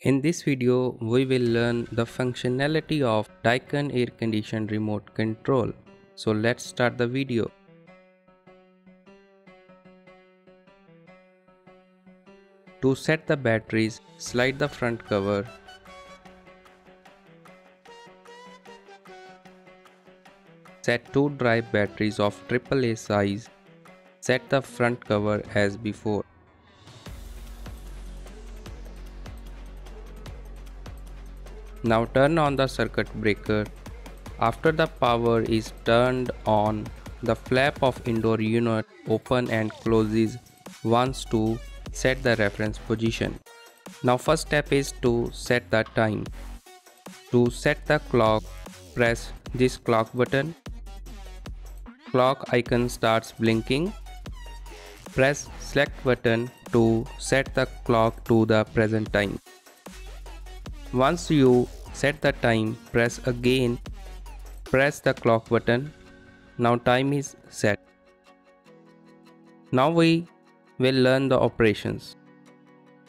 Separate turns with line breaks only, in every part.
In this video, we will learn the functionality of Daikin air condition remote control. So let's start the video. To set the batteries, slide the front cover. Set two dry batteries of AAA size. Set the front cover as before. Now turn on the circuit breaker. After the power is turned on, the flap of indoor unit opens and closes once to set the reference position. Now first step is to set the time. To set the clock, press this clock button. Clock icon starts blinking. Press select button to set the clock to the present time. Once you set the time, press again. Press the clock button. Now time is set. Now we will learn the operations.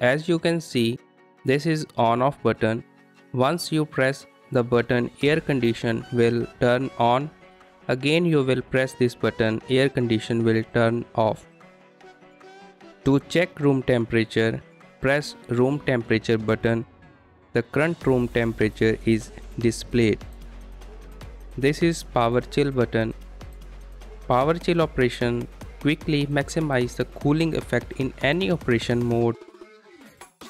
As you can see, this is on off button. Once you press the button, air condition will turn on. Again you will press this button, air condition will turn off. To check room temperature, press room temperature button. The current room temperature is displayed. This is power chill button. Power chill operation quickly maximize the cooling effect in any operation mode.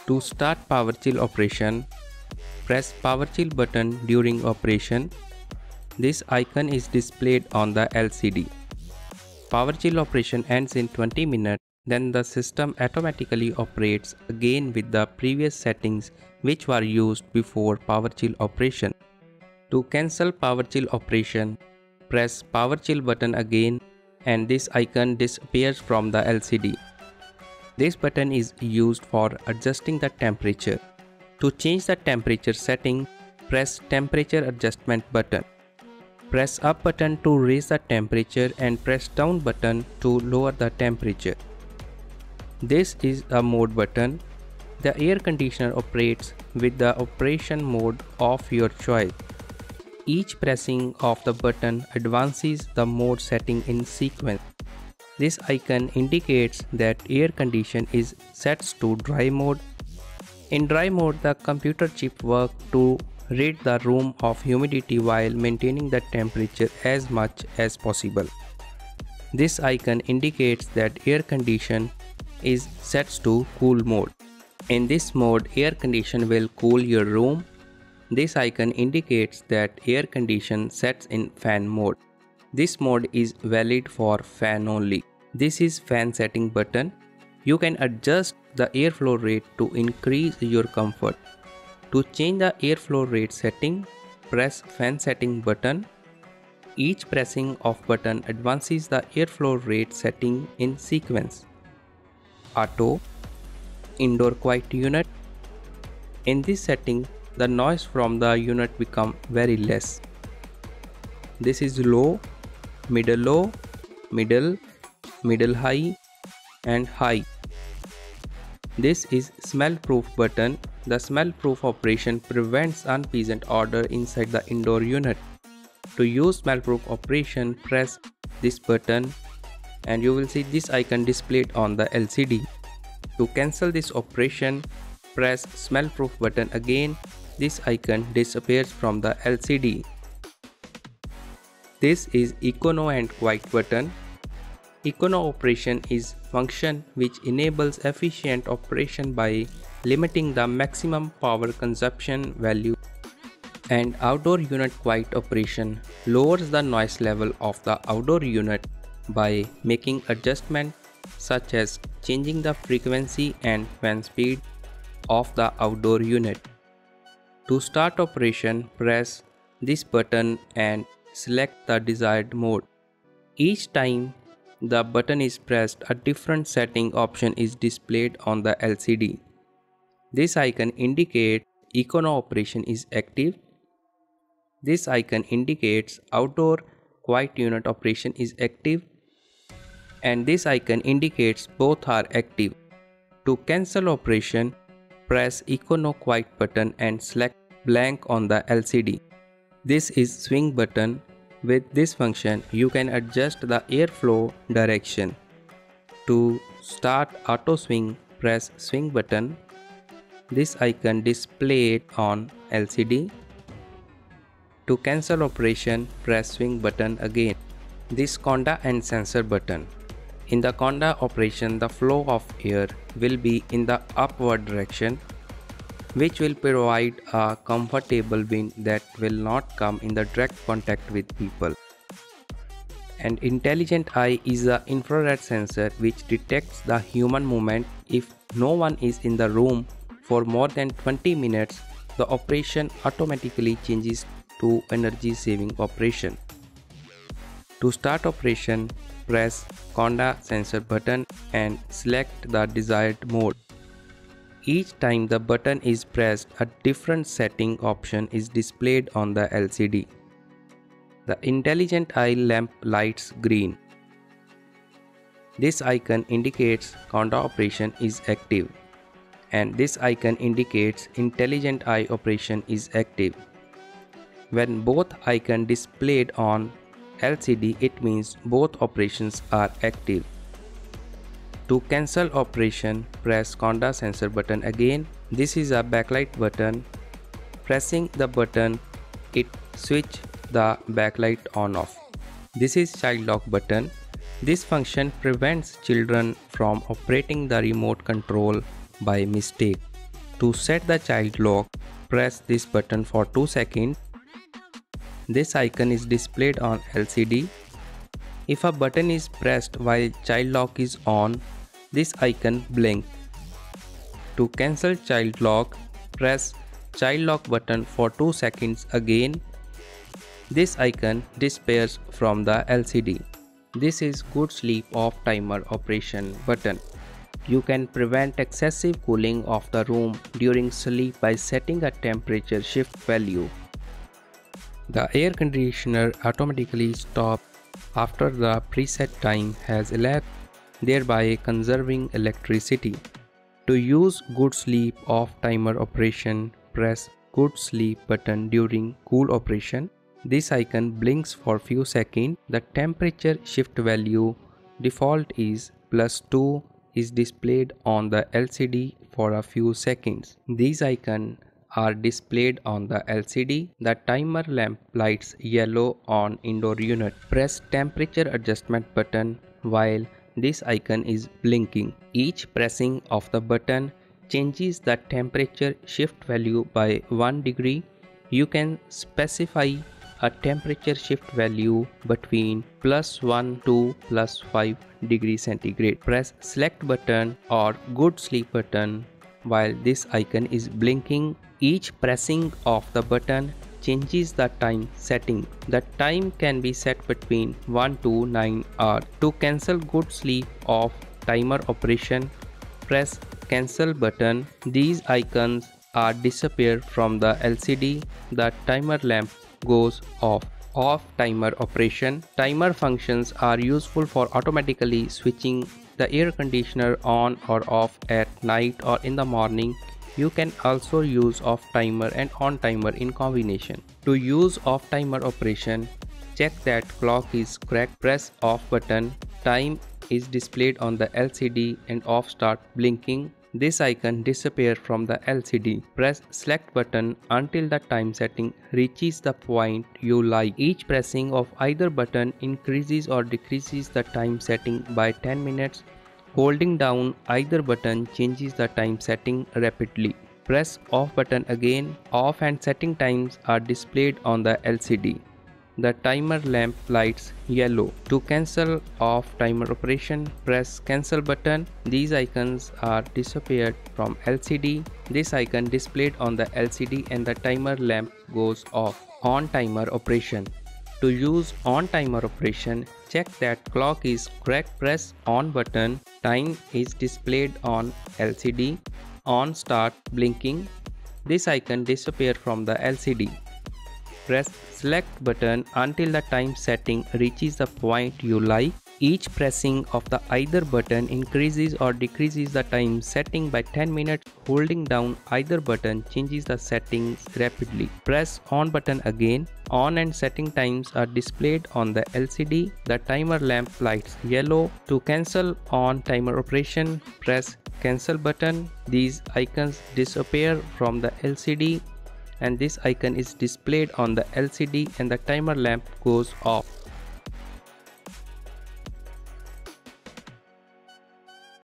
To start power chill operation, press power chill button during operation. This icon is displayed on the LCD. Power chill operation ends in 20 minutes. Then the system automatically operates again with the previous settings which were used before power chill operation. To cancel power chill operation, press power chill button again and this icon disappears from the LCD. This button is used for adjusting the temperature. To change the temperature setting, press temperature adjustment button. Press up button to raise the temperature and press down button to lower the temperature. This is a mode button. The air conditioner operates with the operation mode of your choice. Each pressing of the button advances the mode setting in sequence. This icon indicates that air condition is set to dry mode. In dry mode, the computer chip works to rid the room of humidity while maintaining the temperature as much as possible. This icon indicates that air condition is set to cool mode. In this mode, air condition will cool your room. This icon indicates that air condition sets in fan mode. This mode is valid for fan only. This is fan setting button. You can adjust the airflow rate to increase your comfort. To change the airflow rate setting, press fan setting button. Each pressing of button advances the airflow rate setting in sequence. Auto, indoor quiet unit. In this setting, the noise from the unit becomes very less. This is low, middle, middle high and high. This is smell proof button. The smell proof operation prevents unpleasant odor inside the indoor unit. To use smell proof operation, press this button and you will see this icon displayed on the LCD. To cancel this operation, press smell proof button again. This icon disappears from the LCD. This is Econo and Quiet button. Econo operation is function which enables efficient operation by limiting the maximum power consumption value, and outdoor unit quiet operation lowers the noise level of the outdoor unit by making adjustments such as changing the frequency and fan speed of the outdoor unit. To start operation, press this button and select the desired mode. Each time the button is pressed, a different setting option is displayed on the LCD. This icon indicates Econo operation is active. This icon indicates outdoor quiet unit operation is active. And this icon indicates both are active. To cancel operation, press Eco No Quiet button and select blank on the LCD. This is swing button. With this function, you can adjust the airflow direction. To start auto swing, press swing button. This icon displayed on LCD. To cancel operation, press swing button again. This conda and sensor button. In the conda operation, the flow of air will be in the upward direction, which will provide a comfortable wind that will not come in the direct contact with people. An intelligent eye is an infrared sensor which detects the human movement. If no one is in the room for more than 20 minutes, the operation automatically changes to energy saving operation. To start operation, press conda sensor button and select the desired mode. Each time the button is pressed, a different setting option is displayed on the LCD. The intelligent eye lamp lights green. This icon indicates conda operation is active, and this icon indicates intelligent eye operation is active. When both icons displayed on LCD, it means both operations are active. To cancel operation, press conda sensor button again. This is a backlight button. Pressing the button, it switch the backlight on off. This is child lock button. This function prevents children from operating the remote control by mistake. To set the child lock, press this button for 2 seconds. This icon is displayed on LCD. If a button is pressed while child lock is on, this icon blinks. To cancel child lock, press child lock button for 2 seconds again. This icon disappears from the LCD. This is good sleep off timer operation button. You can prevent excessive cooling of the room during sleep by setting a temperature shift value. The air conditioner automatically stops after the preset time has elapsed, thereby conserving electricity. To use good sleep off timer operation, press good sleep button during cool operation. This icon blinks for few seconds. The temperature shift value default is +2 is displayed on the LCD for a few seconds. These icons are displayed on the LCD. The timer lamp lights yellow on indoor unit. Press temperature adjustment button while this icon is blinking. Each pressing of the button changes the temperature shift value by 1 degree. You can specify a temperature shift value between +1 to +5 degrees centigrade. Press select button or good sleep button while this icon is blinking. Each pressing of the button changes the time setting. The time can be set between 1 to 9 hours. To cancel good sleep off timer operation, press cancel button. These icons are disappear from the LCD. The timer lamp goes off. Off timer operation. Timer functions are useful for automatically switching the air conditioner on or off at night or in the morning. You can also use off timer and on timer in combination. To use off timer operation, check that clock is correct. Press off button. Time is displayed on the LCD and off start blinking. This icon disappears from the LCD. Press select button until the time setting reaches the point you like. Each pressing of either button increases or decreases the time setting by 10 minutes. Holding down either button changes the time setting rapidly. Press off button again. Off and setting times are displayed on the LCD. The timer lamp lights yellow. To cancel off timer operation, press cancel button. These icons are disappeared from LCD. This icon displayed on the LCD and the timer lamp goes off. On timer operation. To use on timer operation, check that clock is correct. Press on button. Time is displayed on LCD. On start blinking. This icon disappears from the LCD. Press select button until the time setting reaches the point you like. Each pressing of the either button increases or decreases the time setting by 10 minutes. Holding down either button changes the settings rapidly. Press on button again. On and setting times are displayed on the LCD. The timer lamp lights yellow. To cancel on timer operation, press cancel button. These icons disappear from the LCD and this icon is displayed on the LCD and the timer lamp goes off.